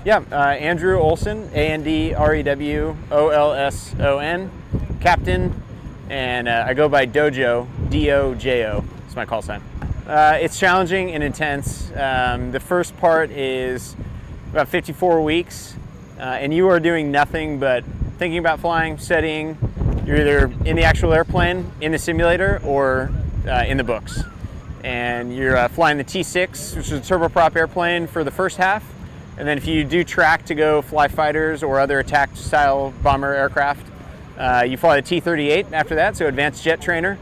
Yeah, Andrew Olsen, Andrewolson, Captain, and I go by Dojo, D-O-J-O. It's my call sign. It's challenging and intense. The first part is about 54 weeks, and you are doing nothing but thinking about flying, studying. You're either in the actual airplane, in the simulator, or in the books. And you're flying the T6, which is a turboprop airplane, for the first half. And then if you do track to go fly fighters or other attack-style bomber aircraft, you fly the T-38 after that, so advanced jet trainer.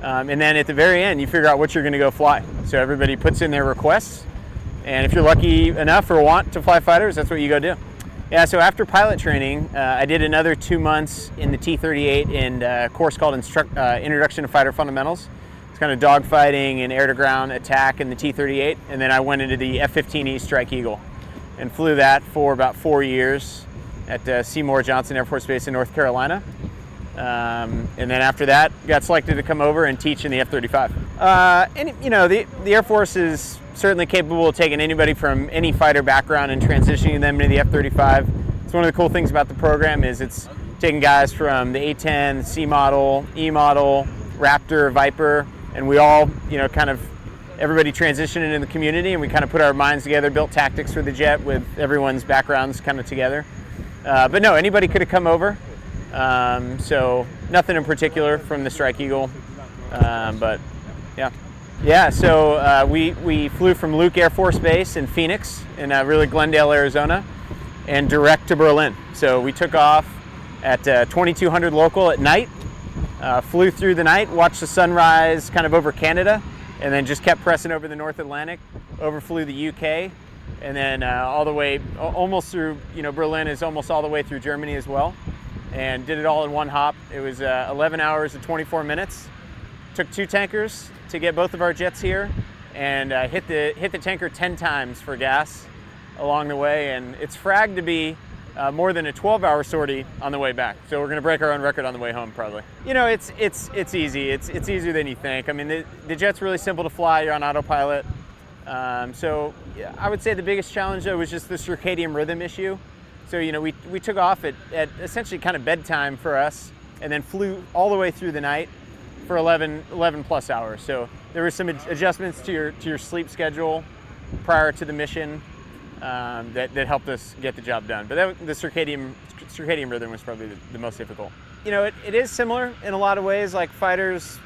And then at the very end, you figure out what you're going to go fly. So everybody puts in their requests, and if you're lucky enough or want to fly fighters, that's what you go do. Yeah, so after pilot training, I did another 2 months in the T-38 in a course called Introduction to Fighter Fundamentals. It's kind of dogfighting and air-to-ground attack in the T-38, and then I went into the F-15E Strike Eagle and flew that for about 4 years at Seymour Johnson Air Force Base in North Carolina. And then after that, got selected to come over and teach in the F-35. And you know, the Air Force is certainly capable of taking anybody from any fighter background and transitioning them into the F-35. It's one of the cool things about the program is it's taking guys from the A-10, C model, E model, Raptor, Viper, and we all, you know, kind of everybody transitioned in the community, and we kind of put our minds together, built tactics for the jet with everyone's backgrounds kind of together. But no, anybody could have come over. So nothing in particular from the Strike Eagle, but yeah. Yeah, so we flew from Luke Air Force Base in Phoenix, in really Glendale, Arizona, and direct to Berlin. So we took off at 2200 local at night, flew through the night, watched the sunrise kind of over Canada, and then just kept pressing over the North Atlantic, overflew the UK, and then all the way, almost through, you know, Berlin is almost all the way through Germany as well, and did it all in one hop. It was 11 hours and 24 minutes. Took 2 tankers to get both of our jets here, and hit the tanker 10 times for gas along the way, and it's fragged to be more than a 12-hour sortie on the way back. So we're going to break our own record on the way home, probably. You know, it's easy. It's easier than you think. I mean, the jet's really simple to fly. You're on autopilot. So yeah, I would say the biggest challenge, though, was just the circadian rhythm issue. So, you know, we took off at essentially kind of bedtime for us, and then flew all the way through the night for 11 plus hours. So there were some adjustments to your sleep schedule prior to the mission that helped us get the job done. But the circadian rhythm was probably the most difficult. You know, it is similar in a lot of ways. Like, fighters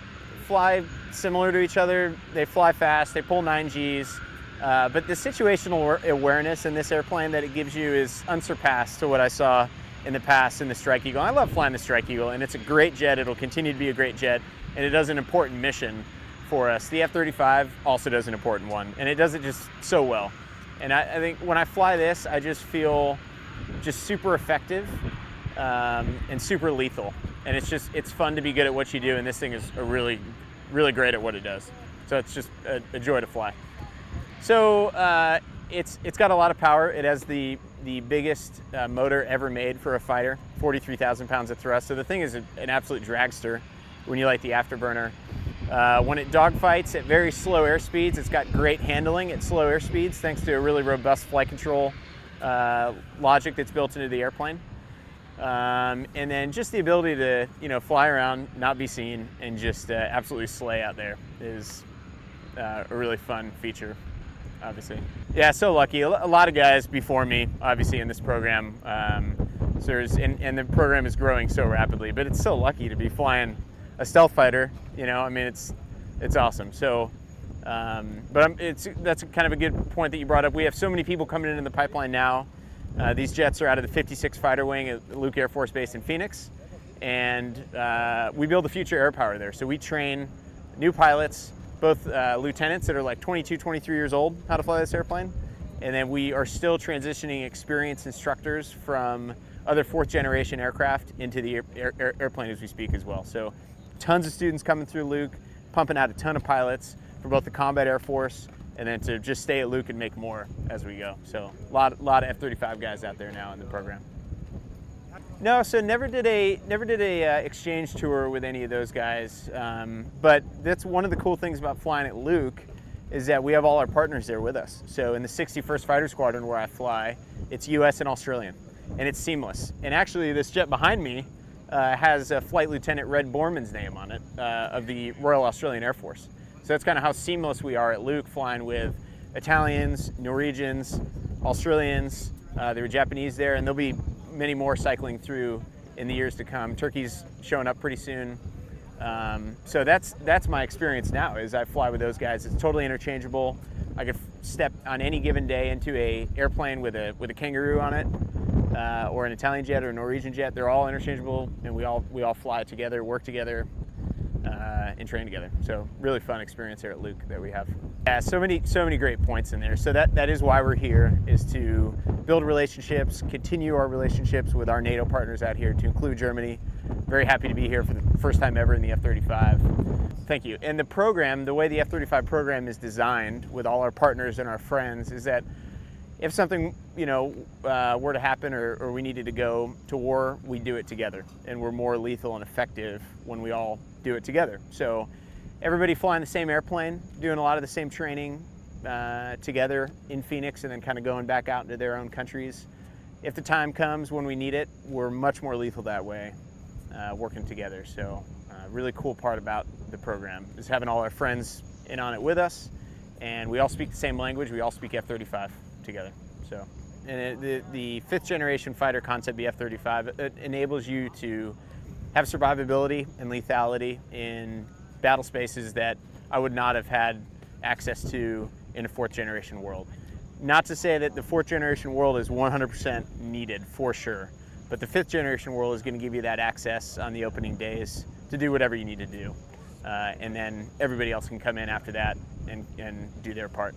fly similar to each other. They fly fast, they pull 9Gs. But the situational awareness in this airplane that it gives you is unsurpassed to what I saw in the past in the Strike Eagle. I love flying the Strike Eagle, and it's a great jet. It'll continue to be a great jet, and it does an important mission for us. The F-35 also does an important one, and it does it just so well. And I think when I fly this, I just feel just super effective and super lethal. And it's fun to be good at what you do, and this thing is really great at what it does. So it's just a joy to fly. So it's got a lot of power. It has the biggest motor ever made for a fighter, 43,000 pounds of thrust. So the thing is an absolute dragster when you light the afterburner. When it dogfights at very slow airspeeds, it's got great handling at slow airspeeds thanks to a really robust flight control logic that's built into the airplane. And then just the ability to, you know, fly around, not be seen, and just absolutely slay out there is a really fun feature, obviously. Yeah, so lucky. A lot of guys before me, obviously, in this program. So and the program is growing so rapidly, but it's so lucky to be flying a stealth fighter. You know, I mean, it's awesome. So, but that's kind of a good point that you brought up. We have so many people coming in the pipeline now. These jets are out of the 56 Fighter Wing at Luke Air Force Base in Phoenix, and we build the future air power there. So we train new pilots, both lieutenants that are like 22, 23 years old, how to fly this airplane, and then we are still transitioning experienced instructors from other 4th generation aircraft into the airplane as we speak as well. So tons of students coming through Luke, pumping out a ton of pilots for both the combat Air Force and then to just stay at Luke and make more as we go. So a lot of F-35 guys out there now in the program. No, so never did a exchange tour with any of those guys. But that's one of the cool things about flying at Luke is that we have all our partners there with us. So in the 61st Fighter Squadron where I fly, It's US and Australian, and it's seamless. And actually, this jet behind me has a Flight Lieutenant Red Borman's name on it of the Royal Australian Air Force. So that's kind of how seamless we are at Luke, flying with Italians, Norwegians, Australians. There were Japanese there, and there'll be many more cycling through in the years to come. Turkey's showing up pretty soon. So that's my experience now, is I fly with those guys. It's totally interchangeable. I could step on any given day into a airplane with a Kangaroo on it, or an Italian jet or a Norwegian jet. They're all interchangeable, and we all fly together, work together, and train together. So really fun experience here at Luke that we have. Yeah, so many great points in there. So that is why we're here, is to build relationships, continue our relationships with our NATO partners out here, to include Germany. Very happy to be here for the first time ever in the F-35. Thank you. And the program, the way the F-35 program is designed with all our partners and our friends, is that if something were to happen, or we needed to go to war, we do it together, and we're more lethal and effective when we all do it together. So everybody flying the same airplane, doing a lot of the same training together in Phoenix, and then kind of going back out into their own countries. If the time comes when we need it, we're much more lethal that way, working together. So really cool part about the program is having all our friends in on it with us, and we all speak the same language. We all speak F-35 together. So, and the 5th generation fighter concept, the F-35, it enables you to have survivability and lethality in battle spaces that I would not have had access to in a 4th generation world. Not to say that the 4th generation world is 100% needed, for sure, but the 5th generation world is going to give you that access on the opening days to do whatever you need to do. And then everybody else can come in after that and do their part.